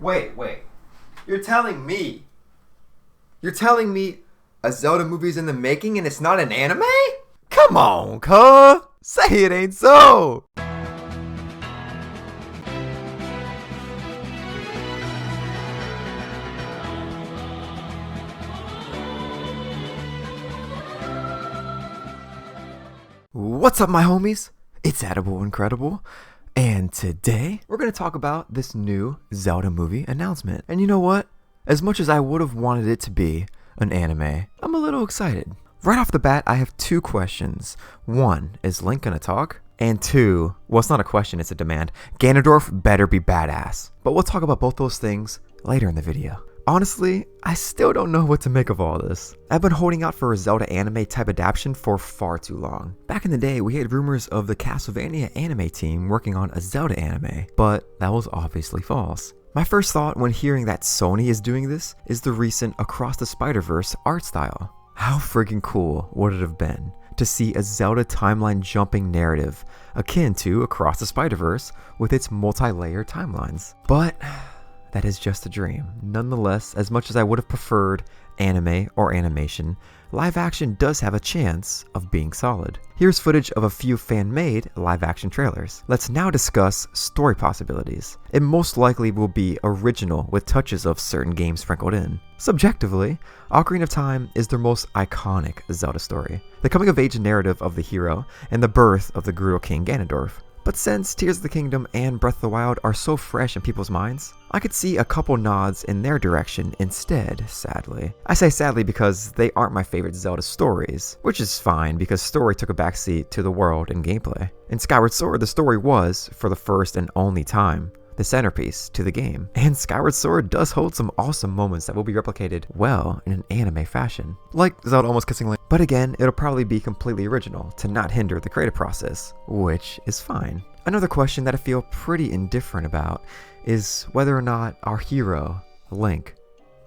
Wait. You're telling me a Zelda movie's in the making and it's not an anime? Come on, cuh. Say it ain't so. What's up, my homies? It's Edible Incredible, and today we're going to talk about this new Zelda movie announcement. And you know what? As much as I would have wanted it to be an anime, I'm a little excited. Right off the bat, I have two questions. One, is Link gonna talk? And two, well, it's not a question, it's a demand. Ganondorf better be badass. But we'll talk about both those things later in the video. Honestly, I still don't know what to make of all this. I've been holding out for a Zelda anime type adaptation for far too long. Back in the day, we had rumors of the Castlevania anime team working on a Zelda anime, but that was obviously false. My first thought when hearing that Sony is doing this is the recent Across the Spider-Verse art style. How freaking cool would it have been to see a Zelda Timeline jumping narrative akin to Across the Spider-Verse with its multi-layer timelines? But that is just a dream. Nonetheless, as much as I would have preferred anime or animation, live action does have a chance of being solid. Here's footage of a few fan-made live action trailers. Let's now discuss story possibilities. It most likely will be original with touches of certain games sprinkled in. Subjectively, Ocarina of Time is their most iconic Zelda story, the coming-of-age narrative of the hero and the birth of the Gerudo King Ganondorf. But since Tears of the Kingdom and Breath of the Wild are so fresh in people's minds, I could see a couple nods in their direction instead, sadly. I say sadly because they aren't my favorite Zelda stories, which is fine because story took a backseat to the world and gameplay. In Skyward Sword, the story was, for the first and only time, the centerpiece to the game. And Skyward Sword does hold some awesome moments that will be replicated well in an anime fashion, like Zelda almost kissing Link. But again, it'll probably be completely original to not hinder the creative process, which is fine. Another question that I feel pretty indifferent about is whether or not our hero, Link,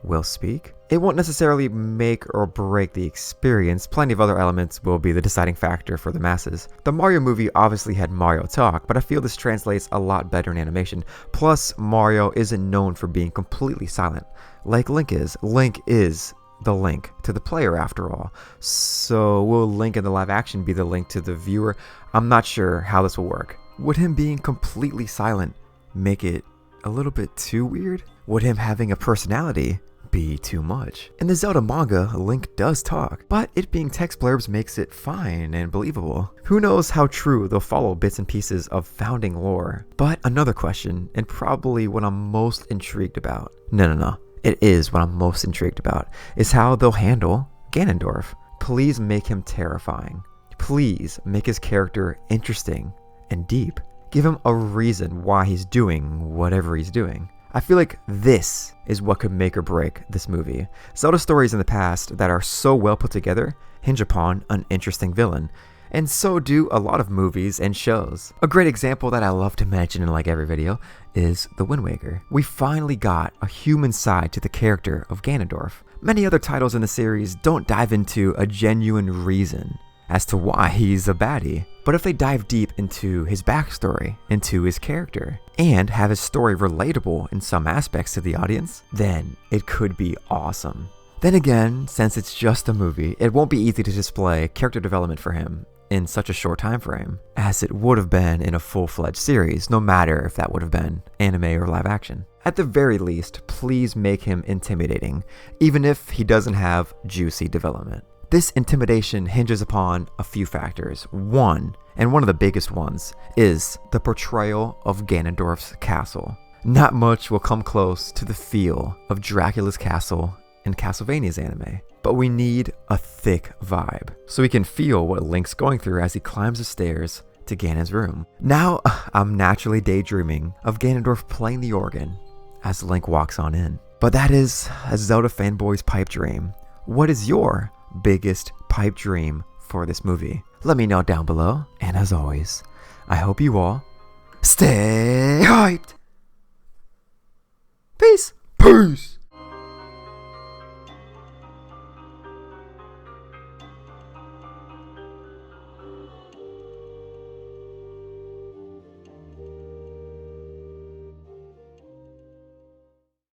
will speak. It won't necessarily make or break the experience. Plenty of other elements will be the deciding factor for the masses. The Mario movie obviously had Mario talk, but I feel this translates a lot better in animation. Plus, Mario isn't known for being completely silent like Link is. Link is the Link to the player after all. So will Link in the live action be the Link to the viewer? I'm not sure how this will work. Would him being completely silent make it a little bit too weird? Would him having a personality be too much? In the Zelda manga, Link does talk, but it being text blurbs makes it fine and believable. Who knows how true they'll follow bits and pieces of founding lore. But another question, and probably what I'm most intrigued about. No. It is what I'm most intrigued about, is how they'll handle Ganondorf. Please make him terrifying. Please make his character interesting and deep. Give him a reason why he's doing whatever he's doing. I feel like this is what could make or break this movie. Zelda stories in the past that are so well put together hinge upon an interesting villain, and so do a lot of movies and shows. A great example that I love to mention in like every video is The Wind Waker. We finally got a human side to the character of Ganondorf. Many other titles in the series don't dive into a genuine reason as to why he's a baddie. But if they dive deep into his backstory, into his character, and have his story relatable in some aspects to the audience, then it could be awesome. Then again, since it's just a movie, it won't be easy to display character development for him in such a short time frame, as it would have been in a full-fledged series, no matter if that would have been anime or live action. At the very least, please make him intimidating, even if he doesn't have juicy development. This intimidation hinges upon a few factors. One, and one of the biggest ones, is the portrayal of Ganondorf's castle. Not much will come close to the feel of Dracula's castle in Castlevania's anime, but we need a thick vibe, so we can feel what Link's going through as he climbs the stairs to Ganon's room. Now, I'm naturally daydreaming of Ganondorf playing the organ as Link walks on in. But that is a Zelda fanboy's pipe dream. What is your biggest pipe dream for this movie? Let me know down below, and as always, I hope you all stay hyped. Peace.